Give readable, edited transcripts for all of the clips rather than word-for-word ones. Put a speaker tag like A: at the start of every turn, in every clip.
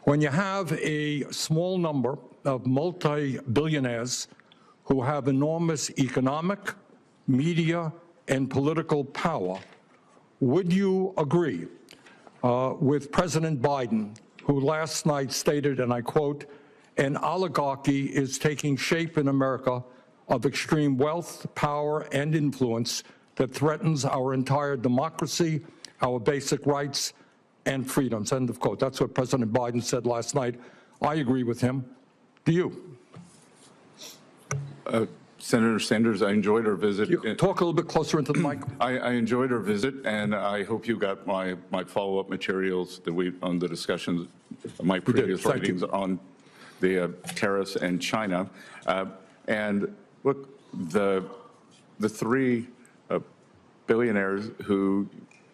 A: When you have a small number of multi-billionaires who have enormous economic, media, and political power, would you agree with President Biden, who last night stated, and I quote, "An oligarchy is taking shape in America of extreme wealth, power, and influence that threatens our entire democracy, our basic rights, and freedoms," end of quote. That's what President Biden said last night. I agree with him. Do you?
B: Senator Sanders, I enjoyed our visit.
A: Talk a little bit closer into the mic.
B: I enjoyed our visit, and I hope you got my follow-up materials that on the discussions, my previous writings on the tariffs and China. And look, the three billionaires who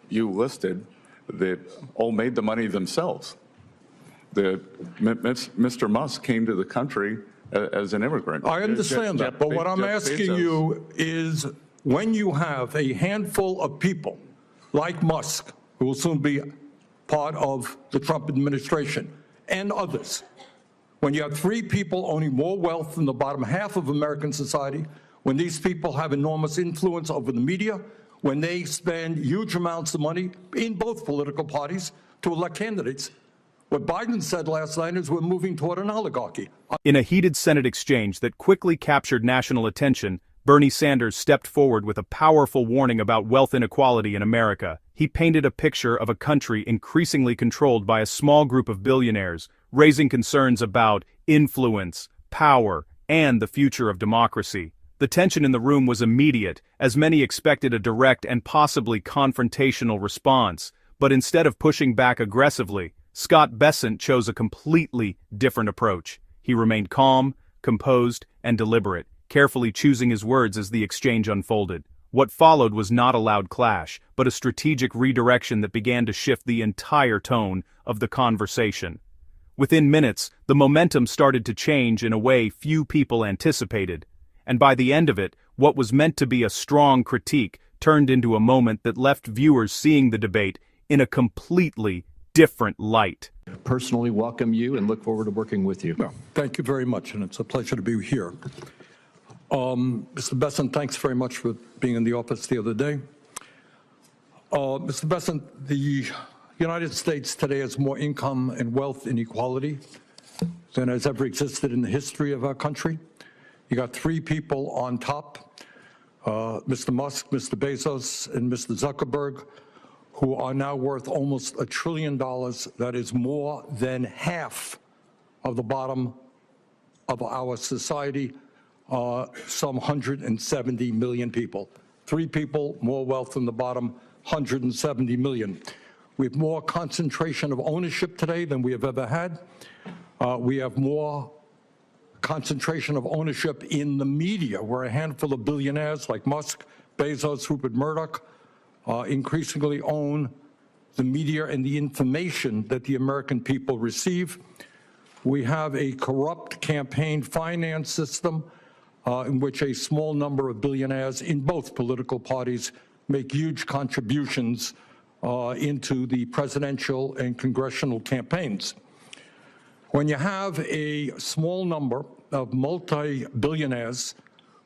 B: you listed that all made the money themselves. Mr. Musk came to the country as an immigrant.
A: I understand that, but what I'm asking you is, when you have a handful of people like Musk, who will soon be part of the Trump administration, and others, when you have three people owning more wealth than the bottom half of American society, when these people have enormous influence over the media, when they spend huge amounts of money in both political parties to elect candidates, what Biden said last night is we're moving toward an oligarchy.
C: In a heated Senate exchange that quickly captured national attention, Bernie Sanders stepped forward with a powerful warning about wealth inequality in America. He painted a picture of a country increasingly controlled by a small group of billionaires, raising concerns about influence, power, and the future of democracy. The tension in the room was immediate, as many expected a direct and possibly confrontational response. But instead of pushing back aggressively, Scott Bessent chose a completely different approach. He remained calm, composed, and deliberate, carefully choosing his words as the exchange unfolded. What followed was not a loud clash, but a strategic redirection that began to shift the entire tone of the conversation. Within minutes, the momentum started to change in a way few people anticipated. And by the end of it, what was meant to be a strong critique turned into a moment that left viewers seeing the debate in a completely different light.
D: Personally welcome you and look forward to working with you.
A: Well, thank you very much, and it's a pleasure to be here. Mr. Bessent, thanks very much for being in the office the other day. Mr. Bessent, the United States today has more income and wealth inequality than has ever existed in the history of our country. You got three people on top, Mr. Musk, Mr. Bezos, and Mr. Zuckerberg, who are now worth almost $1 trillion. That is more than half of the bottom of our society, some 170 million people. Three people, more wealth than the bottom, 170 million. We have more concentration of ownership today than we have ever had. We have more concentration of ownership in the media, where a handful of billionaires like Musk, Bezos, Rupert Murdoch, increasingly own the media and the information that the American people receive. We have a corrupt campaign finance system in which a small number of billionaires in both political parties make huge contributions into the presidential and congressional campaigns. When you have a small number of multi-billionaires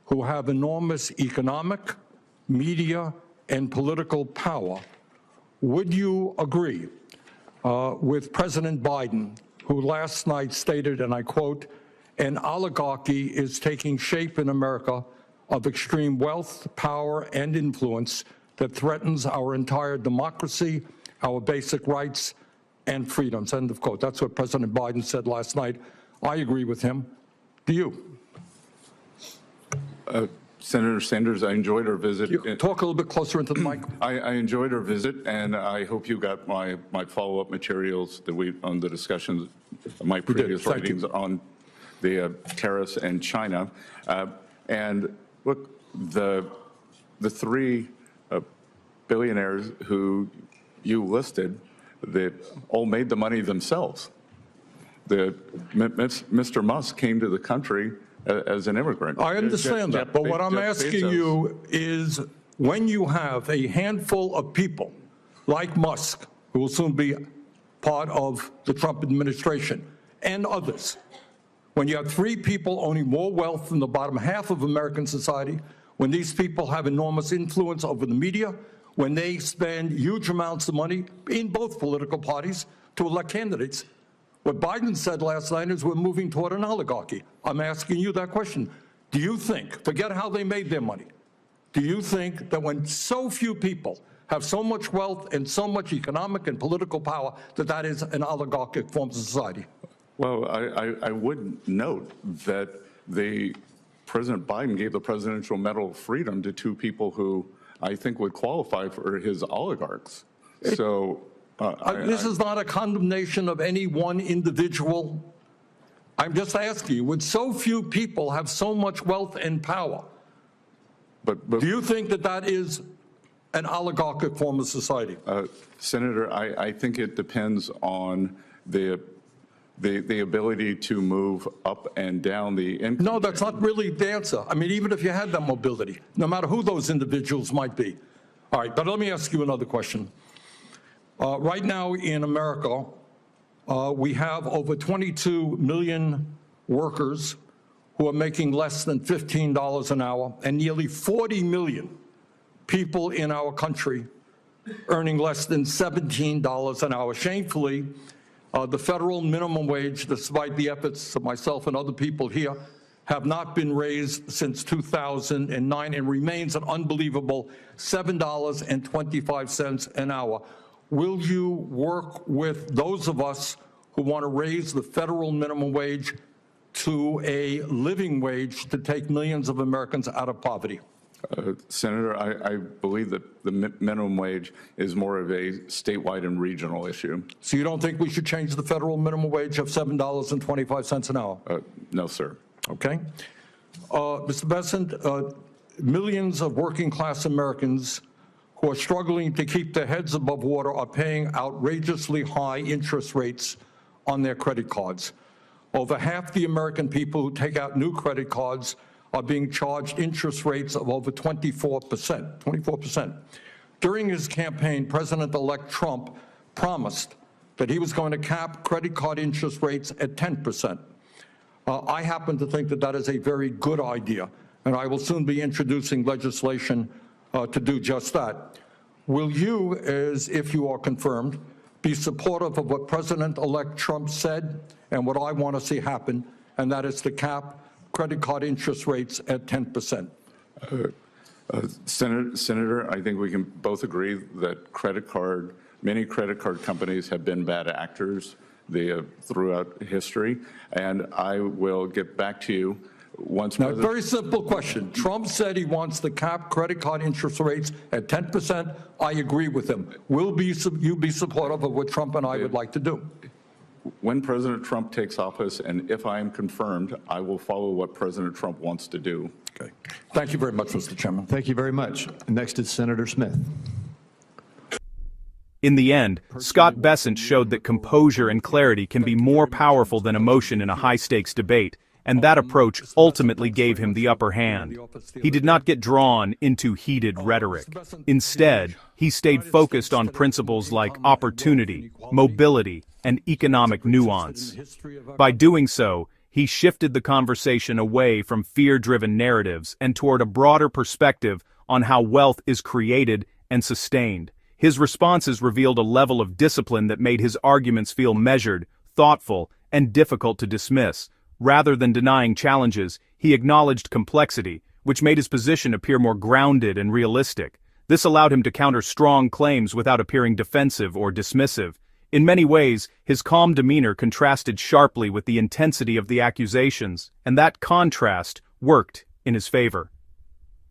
A: who have enormous economic, media, and political power, would you agree with President Biden, who last night stated, and I quote, "An oligarchy is taking shape in America of extreme wealth, power, and influence that threatens our entire democracy, our basic rights, and freedoms," end of quote. That's what President Biden said last night. I agree with him. Do you?
B: Senator Sanders, I enjoyed our visit.
A: Talk a little bit closer into the mic.
B: I enjoyed our visit, and I hope you got my follow-up materials that on the discussions, my previous writings on the tariffs and China. And look, the three billionaires who you listed that all made the money themselves. Mr. Musk came to the country as an immigrant.
A: I understand that, but what I'm asking you is, when you have a handful of people like Musk, who will soon be part of the Trump administration and others. When you have three people owning more wealth than the bottom half of American society, when these people have enormous influence over the media, when they spend huge amounts of money in both political parties to elect candidates, what Biden said last night is we're moving toward an oligarchy. I'm asking you that question. Do you think, forget how they made their money, do you think that when so few people have so much wealth and so much economic and political power, that that is an oligarchic form of society?
B: Well, I would note that President Biden gave the Presidential Medal of Freedom to two people who I think would qualify for his oligarchs. So
A: this is not a condemnation of any one individual. I'm just asking you, when so few people have so much wealth and power, do you think that that is an oligarchic form of society?
B: Senator, I think it depends on the ability to move up and down the income.
A: No, that's not really the answer. I mean, even if you had that mobility, no matter who those individuals might be. All right, but let me ask you another question. Right now in America, we have over 22 million workers who are making less than $15 an hour, and nearly 40 million people in our country earning less than $17 an hour. Shamefully, the federal minimum wage, despite the efforts of myself and other people here, have not been raised since 2009 and remains an unbelievable $7.25 an hour. Will you work with those of us who want to raise the federal minimum wage to a living wage to take millions of Americans out of poverty?
B: Senator, I believe that the minimum wage is more of a statewide and regional issue.
A: So you don't think we should change the federal minimum wage of $7.25 an hour?
B: No, sir.
A: Okay. Mr. Bessent, millions of working class Americans who are struggling to keep their heads above water are paying outrageously high interest rates on their credit cards. Over half the American people who take out new credit cards are being charged interest rates of over 24%. During his campaign, President-elect Trump promised that he was going to cap credit card interest rates at 10%. I happen to think that that is a very good idea, and I will soon be introducing legislation to do just that. Will you, as if you are confirmed, be supportive of what President-elect Trump said and what I want to see happen, and that is to cap credit card interest rates at 10%?
B: Senator, I think we can both agree that many credit card companies have been bad actors throughout history, and I will get back to you once.
A: Now, very simple question. Trump said he wants to cap credit card interest rates at 10%. I agree with him. Will you be supportive of what Trump and I would like to do?
B: When President Trump takes office, and if I am confirmed, I will follow what President Trump wants to do.
A: Okay. Thank you very much, Mr. Chairman.
D: Thank you very much. Next is Senator Smith.
C: In the end, Scott Bessent showed that composure and clarity can be more powerful than emotion in a high-stakes debate, and that approach ultimately gave him the upper hand. He did not get drawn into heated rhetoric. Instead, he stayed focused on principles like opportunity, mobility, and economic nuance. By doing so, he shifted the conversation away from fear-driven narratives and toward a broader perspective on how wealth is created and sustained. His responses revealed a level of discipline that made his arguments feel measured, thoughtful, and difficult to dismiss. Rather than denying challenges, he acknowledged complexity, which made his position appear more grounded and realistic. This allowed him to counter strong claims without appearing defensive or dismissive. In many ways, his calm demeanor contrasted sharply with the intensity of the accusations, and that contrast worked in his favor.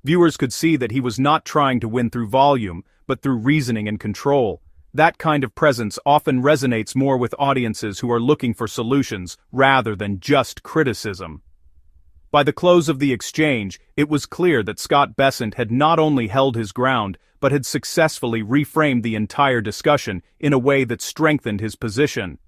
C: Viewers could see that he was not trying to win through volume, but through reasoning and control. That kind of presence often resonates more with audiences who are looking for solutions rather than just criticism. By the close of the exchange, it was clear that Scott Bessent had not only held his ground, but had successfully reframed the entire discussion in a way that strengthened his position.